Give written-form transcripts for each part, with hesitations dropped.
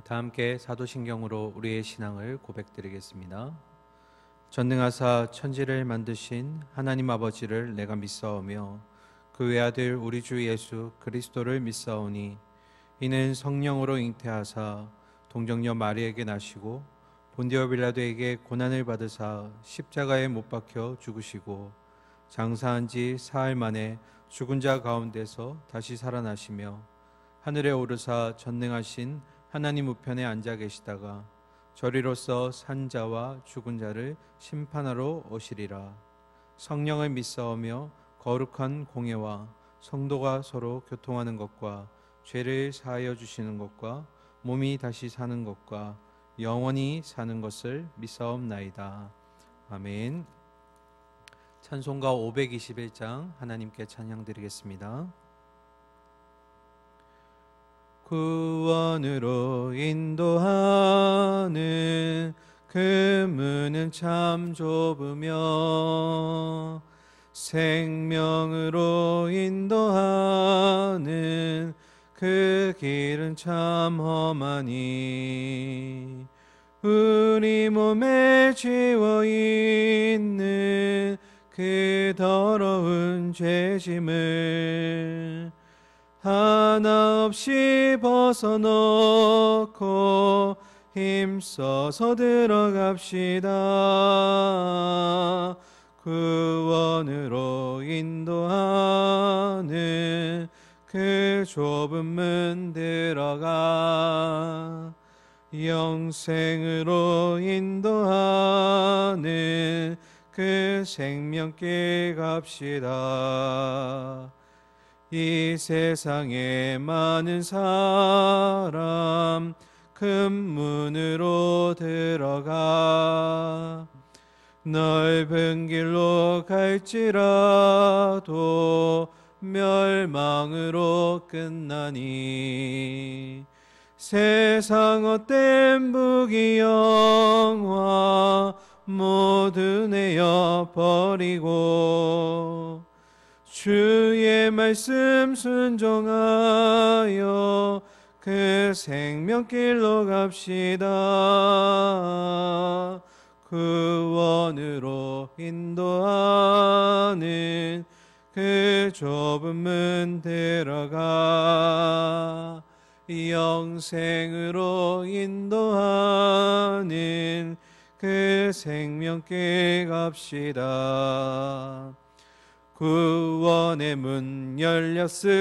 다 함께 사도신경으로 우리의 신앙을 고백드리겠습니다. 전능하사 천지를 만드신 하나님 아버지를 내가 믿사오며 그 외아들 우리 주 예수 그리스도를 믿사오니 이는 성령으로 잉태하사 동정녀 마리에게 나시고 본디오 빌라도에게 고난을 받으사 십자가에 못 박혀 죽으시고 장사한 지 사흘 만에 죽은 자 가운데서 다시 살아나시며 하늘에 오르사 전능하신 하나님 우편에 앉아 계시다가 저리로서 산 자와 죽은 자를 심판하러 오시리라. 성령을 믿사오며 거룩한 공예와 성도가 서로 교통하는 것과 죄를 사하여 주시는 것과 몸이 다시 사는 것과 영원히 사는 것을 믿사옵나이다. 아멘. 찬송가 521장 하나님께 찬양드리겠습니다. 구원으로 인도하는 그 문은 참 좁으며 생명으로 인도하는 그 길은 참 험하니 우리 몸에 지워 있는 그 더러운 죄짐을 하나 없이 벗어놓고 힘써서 들어갑시다. 구원으로 인도하는 그 좁은 문 들어가 영생으로 인도하는 그 생명길 갑시다. 이 세상에 많은 사람 큰 문으로 들어가 넓은 길로 갈지라도 멸망으로 끝나니 세상 헛된 부귀영화 모두 내어 버리고 주의 말씀 순종하여 그 생명길로 갑시다. 구원으로 인도하는 그 좁은 문 들어가 영생으로 인도하는 그 생명길 갑시다. 구원의 문 열렸으니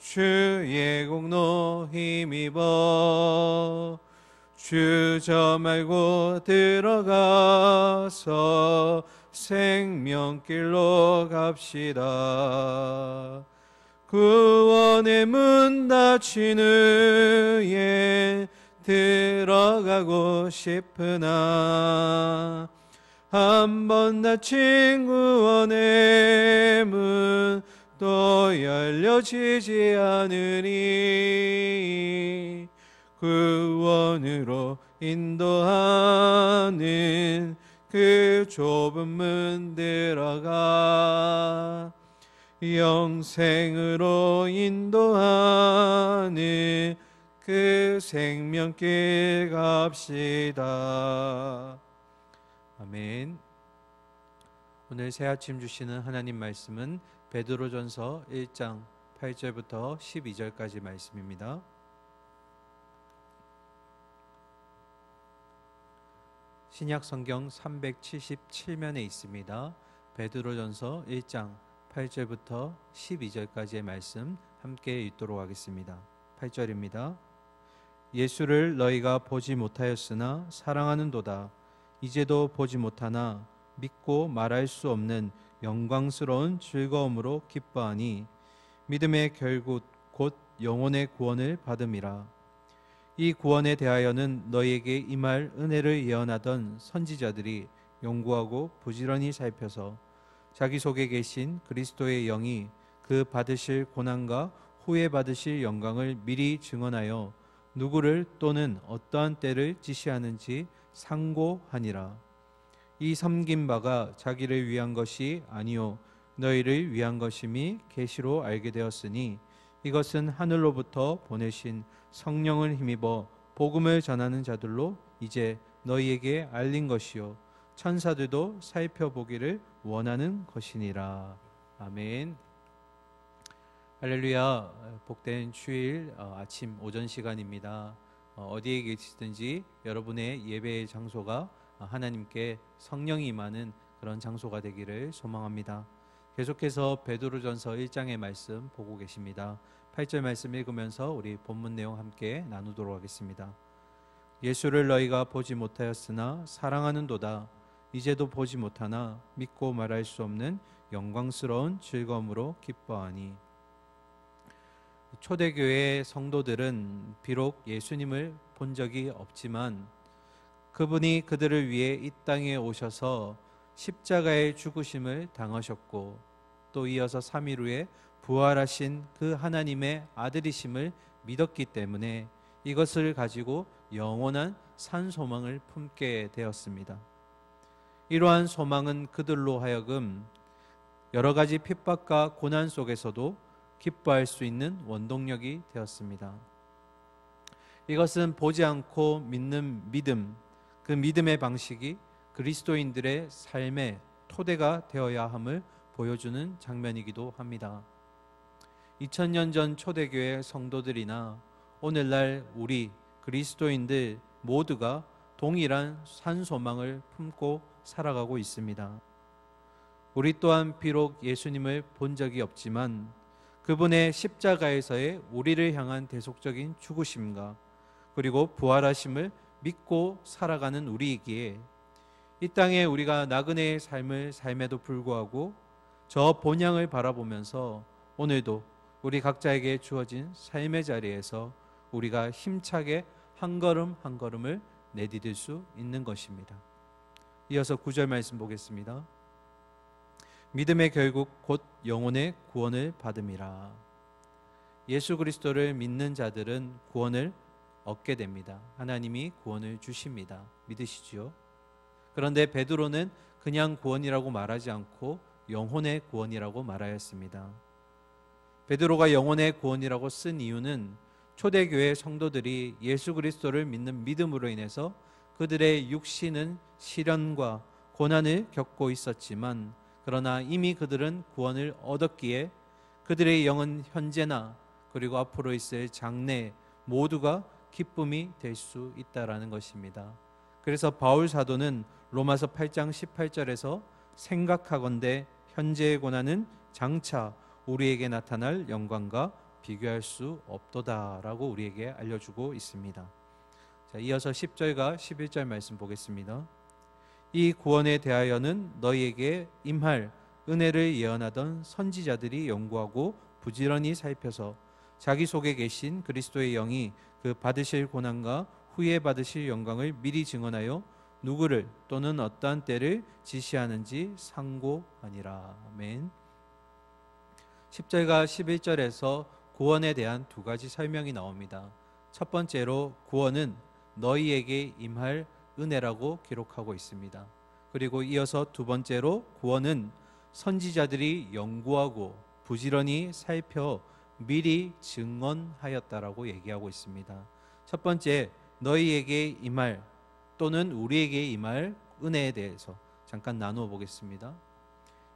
주의 공로 힘입어 주저 말고 들어가서 생명길로 갑시다. 구원의 문 닫힌 후에 들어가고 싶으나 한 번 닫힌 구원의 문 또 열려지지 않으니 구원으로 인도하는 그 좁은 문 들어가 영생으로 인도하는 그 생명길 갑시다. 아멘. 오늘 새 아침 주시는 하나님 말씀은 베드로전서 1장 8절부터 12절까지 말씀입니다. 신약 성경 377면에 있습니다. 베드로전서 1장 8절부터 12절까지의 말씀 함께 읽도록 하겠습니다. 8절입니다. 예수를 너희가 보지 못하였으나 사랑하는도다. 이제도 보지 못하나 믿고 말할 수 없는 영광스러운 즐거움으로 기뻐하니 믿음의 결국 곧 영혼의 구원을 받음이라. 이 구원에 대하여는 너희에게 임할 은혜를 예언하던 선지자들이 연구하고 부지런히 살펴서 자기 속에 계신 그리스도의 영이 그 받으실 고난과 후에 받으실 영광을 미리 증언하여 누구를 또는 어떠한 때를 지시하는지 상고하니라. 이 섬긴 바가 자기를 위한 것이 아니요 너희를 위한 것임이 계시로 알게 되었으니 이것은 하늘로부터 보내신 성령을 힘입어 복음을 전하는 자들로 이제 너희에게 알린 것이요 천사들도 살펴보기를 원하는 것이니라. 아멘. 할렐루야. 복된 주일 아침 오전 시간입니다. 어디에 계시든지 여러분의 예배의 장소가 하나님께 성령이 임하는 그런 장소가 되기를 소망합니다. 계속해서 베드로전서 1장의 말씀 보고 계십니다. 8절 말씀 읽으면서 우리 본문 내용 함께 나누도록 하겠습니다. 예수를 너희가 보지 못하였으나 사랑하는도다. 이제도 보지 못하나 믿고 말할 수 없는 영광스러운 즐거움으로 기뻐하니. 초대교회 성도들은 비록 예수님을 본 적이 없지만 그분이 그들을 위해 이 땅에 오셔서 십자가의 죽으심을 당하셨고 또 이어서 3일 후에 부활하신 그 하나님의 아들이심을 믿었기 때문에 이것을 가지고 영원한 산 소망을 품게 되었습니다. 이러한 소망은 그들로 하여금 여러 가지 핍박과 고난 속에서도 기뻐할 수 있는 원동력이 되었습니다. 이것은 보지 않고 믿는 믿음, 그 믿음의 방식이 그리스도인들의 삶의 토대가 되어야 함을 보여주는 장면이기도 합니다. 2000년 전 초대교회 성도들이나 오늘날 우리 그리스도인들 모두가 동일한 산소망을 품고 살아가고 있습니다. 우리 또한 비록 예수님을 본 적이 없지만 그분의 십자가에서의 우리를 향한 대속적인 죽으심과 그리고 부활하심을 믿고 살아가는 우리이기에 이 땅에 우리가 나그네의 삶을 삶에도 불구하고 저 본향을 바라보면서 오늘도 우리 각자에게 주어진 삶의 자리에서 우리가 힘차게 한 걸음 한 걸음을 내디딜 수 있는 것입니다. 이어서 9절 말씀 보겠습니다. 믿음의 결국 곧 영혼의 구원을 받음이라. 예수 그리스도를 믿는 자들은 구원을 얻게 됩니다. 하나님이 구원을 주십니다. 믿으시지요? 그런데 베드로는 그냥 구원이라고 말하지 않고 영혼의 구원이라고 말하였습니다. 베드로가 영혼의 구원이라고 쓴 이유는 초대교회 성도들이 예수 그리스도를 믿는 믿음으로 인해서 그들의 육신은 시련과 고난을 겪고 있었지만 그러나 이미 그들은 구원을 얻었기에 그들의 영은 현재나 그리고 앞으로 있을 장래 모두가 기쁨이 될 수 있다라는 것입니다. 그래서 바울 사도는 로마서 8장 18절에서 생각하건대 현재의 고난은 장차 우리에게 나타날 영광과 비교할 수 없도다라고 우리에게 알려주고 있습니다. 자, 이어서 10절과 11절 말씀 보겠습니다. 이 구원에 대하여는 너희에게 임할 은혜를 예언하던 선지자들이 연구하고 부지런히 살펴서 자기 속에 계신 그리스도의 영이 그 받으실 고난과 후에 받으실 영광을 미리 증언하여 누구를 또는 어떠한 때를 지시하는지 상고하니라. 아멘. 10절과 11절에서 구원에 대한 두 가지 설명이 나옵니다. 첫 번째로 구원은 너희에게 임할 은혜라고 기록하고 있습니다. 그리고 이어서 두 번째로 구원은 선지자들이 연구하고 부지런히 살펴 미리 증언하였다라고 얘기하고 있습니다. 첫 번째, 너희에게 임할 또는 우리에게 임할 은혜에 대해서 잠깐 나누어 보겠습니다.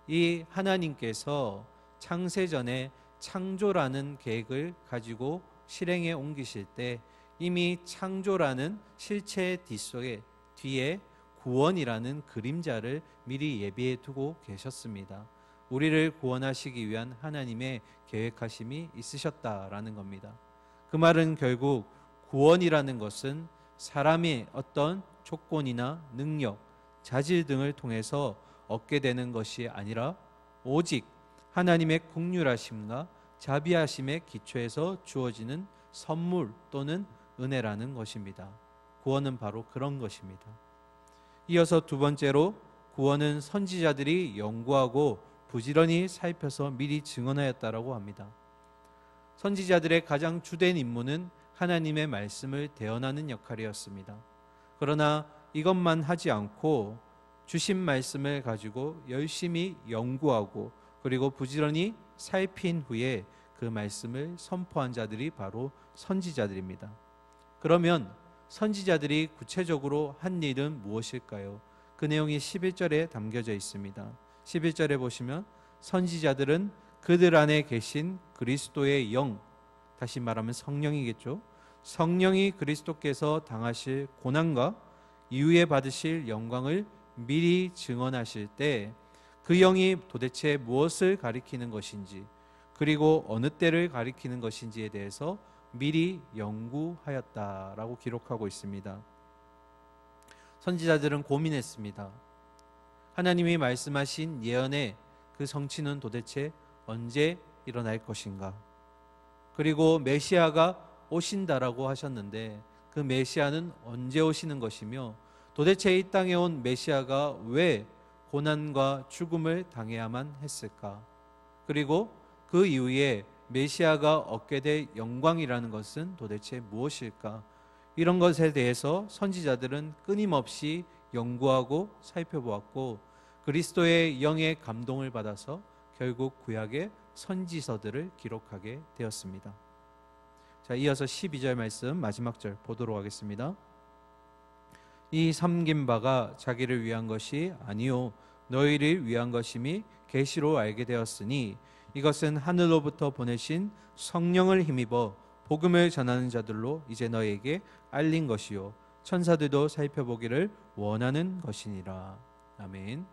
이 하나님께서 창세전에 창조라는 계획을 가지고 실행에 옮기실 때 이미 창조라는 실체의 뒤에 구원이라는 그림자를 미리 예비해 두고 계셨습니다. 우리를 구원하시기 위한 하나님의 계획하심이 있으셨다라는 겁니다. 그 말은 결국 구원이라는 것은 사람의 어떤 조건이나 능력, 자질 등을 통해서 얻게 되는 것이 아니라 오직 하나님의 긍휼하심과 자비하심의 기초에서 주어지는 선물 또는 은혜라는 것입니다. 구원은 바로 그런 것입니다. 이어서 두 번째로 구원은 선지자들이 연구하고 부지런히 살펴서 미리 증언하였다라고 합니다. 선지자들의 가장 주된 임무는 하나님의 말씀을 대언하는 역할이었습니다. 그러나 이것만 하지 않고 주신 말씀을 가지고 열심히 연구하고 그리고 부지런히 살핀 후에 그 말씀을 선포한 자들이 바로 선지자들입니다. 그러면 선지자들이 구체적으로 한 일은 무엇일까요? 그 내용이 11절에 담겨져 있습니다. 11절에 보시면 선지자들은 그들 안에 계신 그리스도의 영, 다시 말하면 성령이겠죠. 성령이 그리스도께서 당하실 고난과 이후에 받으실 영광을 미리 증언하실 때 그 영이 도대체 무엇을 가리키는 것인지, 그리고 어느 때를 가리키는 것인지에 대해서 미리 연구하였다라고 기록하고 있습니다. 선지자들은 고민했습니다. 하나님이 말씀하신 예언의 그 성취는 도대체 언제 일어날 것인가? 그리고 메시아가 오신다라고 하셨는데 그 메시아는 언제 오시는 것이며, 도대체 이 땅에 온 메시아가 왜 고난과 죽음을 당해야만 했을까? 그리고 그 이후에 메시아가 얻게 될 영광이라는 것은 도대체 무엇일까? 이런 것에 대해서 선지자들은 끊임없이 연구하고 살펴보았고, 그리스도의 영의 감동을 받아서 결국 구약의 선지서들을 기록하게 되었습니다. 자, 이어서 12절 말씀 마지막 절 보도록 하겠습니다. 이 섬긴 바가 자기를 위한 것이 아니요 너희를 위한 것임이 계시로 알게 되었으니 이것은 하늘로부터 보내신 성령을 힘입어 복음을 전하는 자들로 이제 너희에게 알린 것이요 천사들도 살펴보기를 원하는 것이니라. 아멘.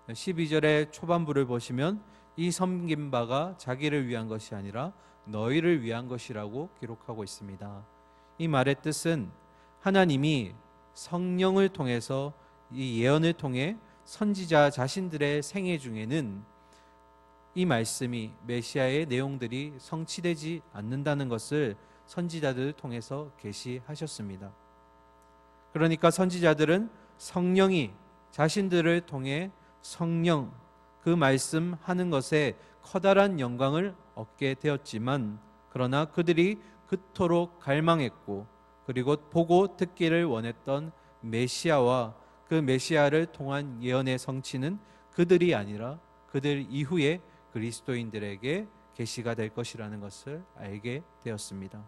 12절의 초반부를 보시면 이 섬긴 바가 자기를 위한 것이 아니라 너희를 위한 것이라고 기록하고 있습니다. 이 말의 뜻은 하나님이 성령을 통해서 이 예언을 통해 선지자 자신들의 생애 중에는 이 말씀이 메시아의 내용들이 성취되지 않는다는 것을 선지자들을 통해서 계시하셨습니다. 그러니까 선지자들은 성령이 자신들을 통해 성령 그 말씀하는 것에 커다란 영광을 얻게 되었지만, 그러나 그들이 그토록 갈망했고 그리고 보고 듣기를 원했던 메시아와 그 메시아를 통한 예언의 성취는 그들이 아니라 그들 이후에 그리스도인들에게 계시가 될 것이라는 것을 알게 되었습니다.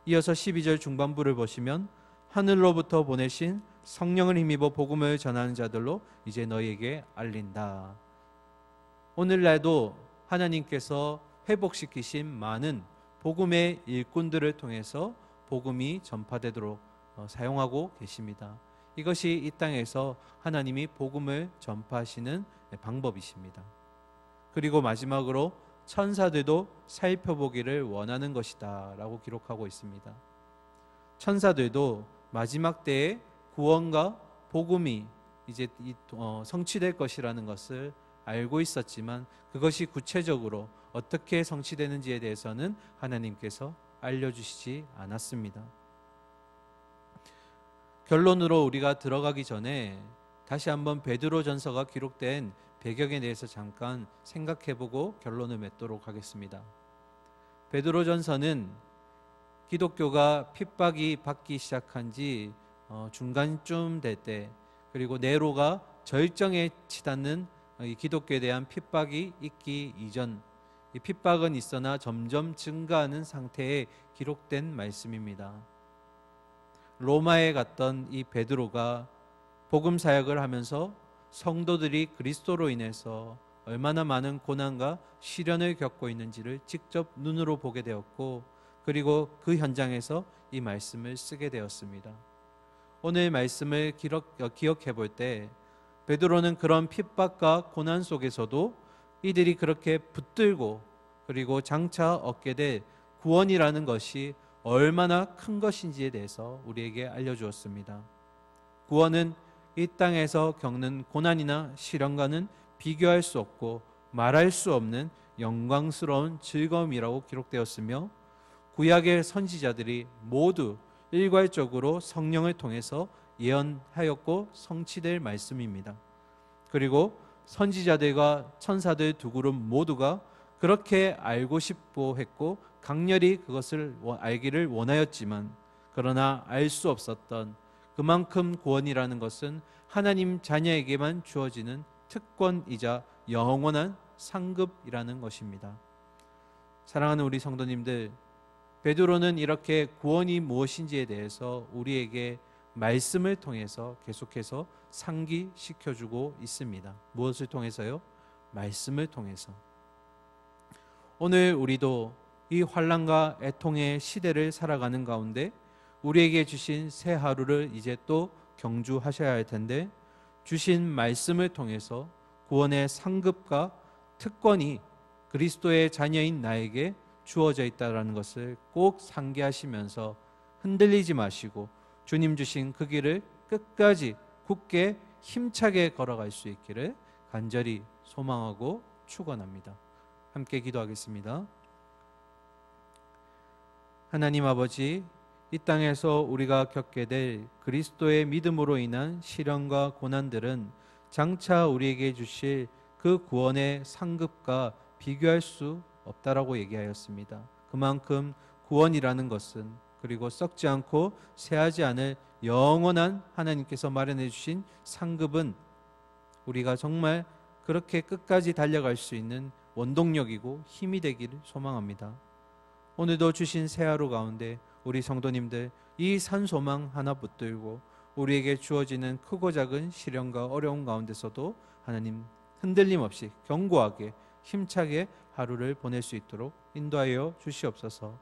이어서 12절 중반부를 보시면 하늘로부터 보내신 성령을 힘입어 복음을 전하는 자들로 이제 너희에게 알린다. 오늘날도 하나님께서 회복시키신 많은 복음의 일꾼들을 통해서 복음이 전파되도록 사용하고 계십니다. 이것이 이 땅에서 하나님이 복음을 전파하시는 방법이십니다. 그리고 마지막으로 천사들도 살펴보기를 원하는 것이다 라고 기록하고 있습니다. 천사들도 마지막 때에 구원과 복음이 이제 성취될 것이라는 것을 알고 있었지만 그것이 구체적으로 어떻게 성취되는지에 대해서는 하나님께서 알려주시지 않았습니다. 결론으로 우리가 들어가기 전에 다시 한번 베드로전서가 기록된 배경에 대해서 잠깐 생각해보고 결론을 맺도록 하겠습니다. 베드로전서는 기독교가 핍박이 받기 시작한 지 중간쯤 될 때, 그리고 네로가 절정에 치닫는 이 기독교에 대한 핍박이 있기 이전, 이 핍박은 있으나 점점 증가하는 상태에 기록된 말씀입니다. 로마에 갔던 이 베드로가 복음 사역을 하면서 성도들이 그리스도로 인해서 얼마나 많은 고난과 시련을 겪고 있는지를 직접 눈으로 보게 되었고, 그리고 그 현장에서 이 말씀을 쓰게 되었습니다. 오늘 말씀을 기억해 볼 때 베드로는 그런 핍박과 고난 속에서도 이들이 그렇게 붙들고 그리고 장차 얻게 될 구원이라는 것이 얼마나 큰 것인지에 대해서 우리에게 알려주었습니다. 구원은 이 땅에서 겪는 고난이나 시련과는 비교할 수 없고 말할 수 없는 영광스러운 즐거움이라고 기록되었으며, 구약의 선지자들이 모두 일괄적으로 성령을 통해서 예언하였고 성취될 말씀입니다. 그리고 선지자들과 천사들 두 그룹 모두가 그렇게 알고 싶어 했고 강렬히 그것을 알기를 원하였지만, 그러나 알 수 없었던 그만큼 구원이라는 것은 하나님 자녀에게만 주어지는 특권이자 영원한 상급이라는 것입니다. 사랑하는 우리 성도님들, 베드로는 이렇게 구원이 무엇인지에 대해서 우리에게 말씀을 통해서 계속해서 상기시켜주고 있습니다. 무엇을 통해서요? 말씀을 통해서. 오늘 우리도 이 환난과 애통의 시대를 살아가는 가운데 우리에게 주신 새 하루를 이제 또 경주하셔야 할 텐데, 주신 말씀을 통해서 구원의 상급과 특권이 그리스도의 자녀인 나에게 주어져 있다는 것을 꼭 상기하시면서 흔들리지 마시고 주님 주신 그 길을 끝까지 굳게 힘차게 걸어갈 수 있기를 간절히 소망하고 축원합니다. 함께 기도하겠습니다. 하나님 아버지, 이 땅에서 우리가 겪게 될 그리스도의 믿음으로 인한 시련과 고난들은 장차 우리에게 주실 그 구원의 상급과 비교할 수 없다라고 얘기하였습니다. 그만큼 구원이라는 것은, 그리고 썩지 않고 쇠하지 않을 영원한 하나님께서 마련해 주신 상급은 우리가 정말 그렇게 끝까지 달려갈 수 있는 원동력이고 힘이 되기를 소망합니다. 오늘도 주신 새 하루 가운데 우리 성도님들 이 산소망 하나 붙들고 우리에게 주어지는 크고 작은 시련과 어려움 가운데서도 하나님 흔들림 없이 견고하게 힘차게 하루를 보낼 수 있도록 인도하여 주시옵소서.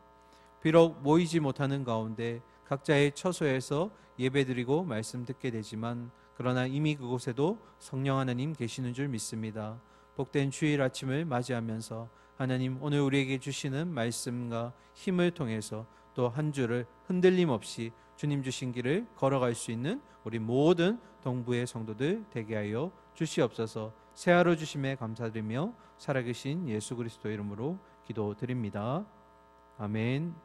비록 모이지 못하는 가운데 각자의 처소에서 예배드리고 말씀 듣게 되지만, 그러나 이미 그곳에도 성령 하나님 계시는 줄 믿습니다. 복된 주일 아침을 맞이하면서 하나님 오늘 우리에게 주시는 말씀과 힘을 통해서 또 한 주를 흔들림 없이 주님 주신 길을 걸어갈 수 있는 우리 모든 동부의 성도들 되게 하여 주시옵소서. 새 하루 주심에 감사드리며 살아계신 예수 그리스도 이름으로 기도드립니다. 아멘.